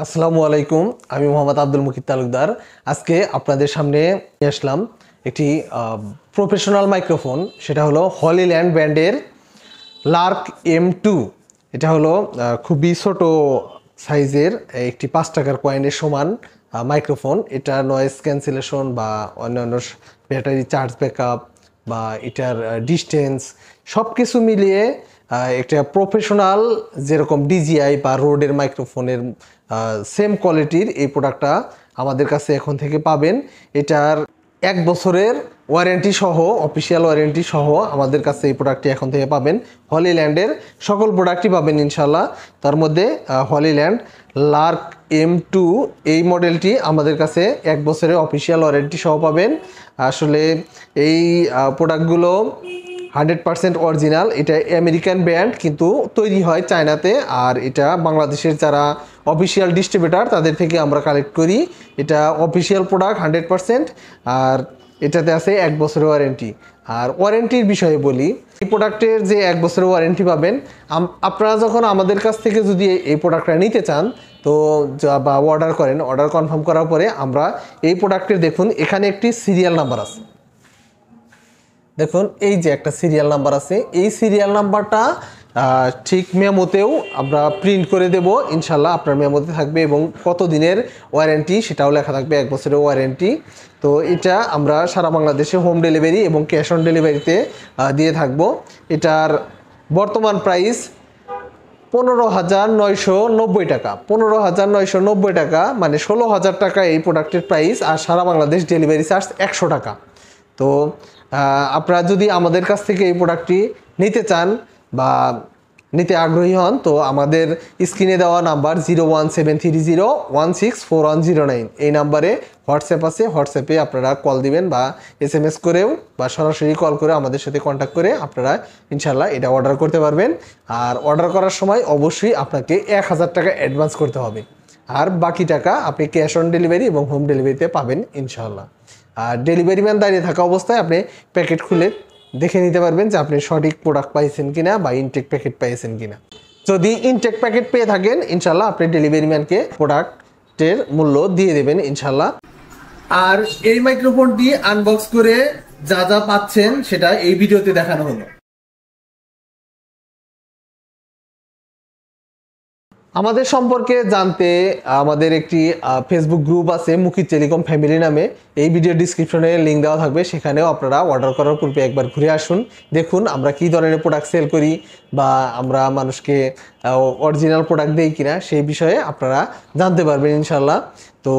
আসসালামু আলাইকুম। আমি মোহাম্মদ আব্দুল মুকিত তালুকদার। আজকে আপনাদের সামনে নিয়ে আসলাম একটি প্রফেশনাল মাইক্রোফোন। সেটা হলো হলিল্যান্ড ব্র্যান্ডের লার্ক M2। এটা হলো খুবই ছোট সাইজের একটি 5 টাকার কয়েনের সমান মাইক্রোফোন। এটা নয়েজ ক্যান্সেলেশন বা অন্যান্য ব্যাটারি চার্জ ব্যাকআপ বা এটার ডিস্টেন্স সব কিছু মিলিয়ে একটা প্রফেশনাল যেরকম DJI বা রোডের মাইক্রোফোনের সেম কোয়ালিটির এই প্রোডাক্টটা আমাদের কাছে এখন থেকে পাবেন। এটার 1 বছরের ওয়ারেন্টি সহ, অফিসিয়াল ওয়ারেন্টি সহ আমাদের কাছে এই প্রোডাক্টটি এখন থেকে পাবেন। হলিল্যান্ডের সকল প্রোডাক্টই পাবেন ইনশাল্লাহ। তার মধ্যে হলিল্যান্ড লার্ক M2 এই মডেলটি আমাদের কাছে 1 বছরের অফিসিয়াল ওয়ারেন্টি সহ পাবেন। আসলে এই প্রোডাক্টগুলো 100% অরিজিনাল। এটা আমেরিকান ব্র্যান্ড কিন্তু তৈরি হয় চায়নাতে, আর এটা বাংলাদেশের যারা অফিসিয়াল ডিস্ট্রিবিউটার তাদের থেকে আমরা কালেক্ট করি। এটা অফিসিয়াল প্রোডাক্ট 100%, আর এটাতে আছে 1 বছরের ওয়ারেন্টি। আর ওয়ারেন্টির বিষয়ে বলি, এই প্রোডাক্টের যে 1 বছরের ওয়ারেন্টি পাবেন, আপনারা যখন আমাদের কাছ থেকে যদি এই প্রোডাক্টটা নিতে চান তো বা অর্ডার করেন, অর্ডার কনফার্ম করার পরে আমরা এই প্রোডাক্টের দেখুন এখানে একটি সিরিয়াল নাম্বার আছে। দেখুন এই যে একটা সিরিয়াল নাম্বার আছে, এই সিরিয়াল নাম্বারটা ঠিক মেমোতেও আমরা প্রিন্ট করে দেব ইনশাল্লাহ। আপনার মেমোতে থাকবে এবং কত দিনের ওয়ারেন্টি সেটাও লেখা থাকবে, 1 বছরের ওয়ারেন্টি। তো এটা আমরা সারা বাংলাদেশে হোম ডেলিভারি এবং ক্যাশ অন ডেলিভারিতে দিয়ে থাকবো। এটার বর্তমান প্রাইস 15,990 টাকা। 15,990 টাকা মানে 16,000 টাকা এই প্রোডাক্টের প্রাইস, আর সারা বাংলাদেশ ডেলিভারি চার্জ 100 টাকা। তো আপনারা যদি আমাদের কাছ থেকে এই প্রোডাক্টটি নিতে চান বা নিতে আগ্রহী হন তো আমাদের স্ক্রিনে দেওয়া নাম্বার 01730164109 এই নাম্বারে হোয়াটসঅ্যাপ আছে। হোয়াটসঅ্যাপে আপনারা কল দিবেন বা SMS করেও বা সরাসরি কল করে আমাদের সাথে কন্ট্যাক্ট করে আপনারা ইনশাল্লাহ এটা অর্ডার করতে পারবেন। আর অর্ডার করার সময় অবশ্যই আপনাকে 1000 টাকা অ্যাডভান্স করতে হবে, আর বাকি টাকা আপনি ক্যাশ অন ডেলিভারি এবং হোম ডেলিভারিতে পাবেন ইনশাল্লাহ। আর ডেলিভারি ম্যান দাঁড়িয়ে থাকা অবস্থায় আপনি প্যাকেট খুলে দেখে নিতে পারবেন যে আপনি সঠিক প্রোডাক্ট পাইছেন কিনা বা ইনটেক প্যাকেট পাইছেন কিনা। যদি ইনটেক প্যাকেট পেয়ে থাকেন ইনশাল্লাহ আপনি ডেলিভারি ম্যানকে প্রোডাক্টের মূল্য দিয়ে দেবেন ইনশাল্লাহ। আর এই মাইক্রোফোনটি আনবক্স করে যা যা পাচ্ছেন সেটা এই ভিডিওতে দেখানো হলো। আমাদের সম্পর্কে জানতে আমাদের একটি ফেসবুক গ্রুপ আছে মুকিত টেলিকম ফ্যামিলি নামে। এই ভিডিও ডিসক্রিপশনে লিঙ্ক দেওয়া থাকবে, সেখানেও আপনারা অর্ডার করার পূর্বে একবার ঘুরে আসুন, দেখুন আমরা কী ধরনের প্রোডাক্ট সেল করি বা আমরা মানুষকে অরিজিনাল প্রোডাক্ট দিই কিনা সেই বিষয়ে আপনারা জানতে পারবেন ইনশাল্লাহ। তো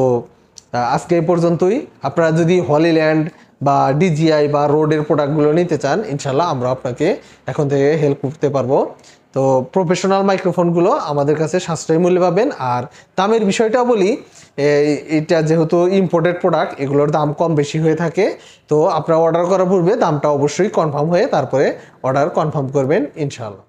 আজকে এই পর্যন্তই। আপনারা যদি হলিল্যান্ড বা DJI বা রোডের প্রোডাক্টগুলো নিতে চান ইনশাল্লাহ আমরা আপনাকে এখন থেকে হেল্প করতে পারবো। তো প্রফেশনাল মাইক্রোফোনগুলো আমাদের কাছে সাশ্রয়ী মূল্যে পাবেন। আর দামের বিষয়টা বলি, এটা যেহেতু ইম্পোর্টেড প্রোডাক্ট এগুলোর দাম কম বেশি হয়ে থাকে। তো আপনারা অর্ডার করার পূর্বে দামটা অবশ্যই কনফার্ম হয়ে তারপরে অর্ডার কনফার্ম করবেন ইনশাআল্লাহ।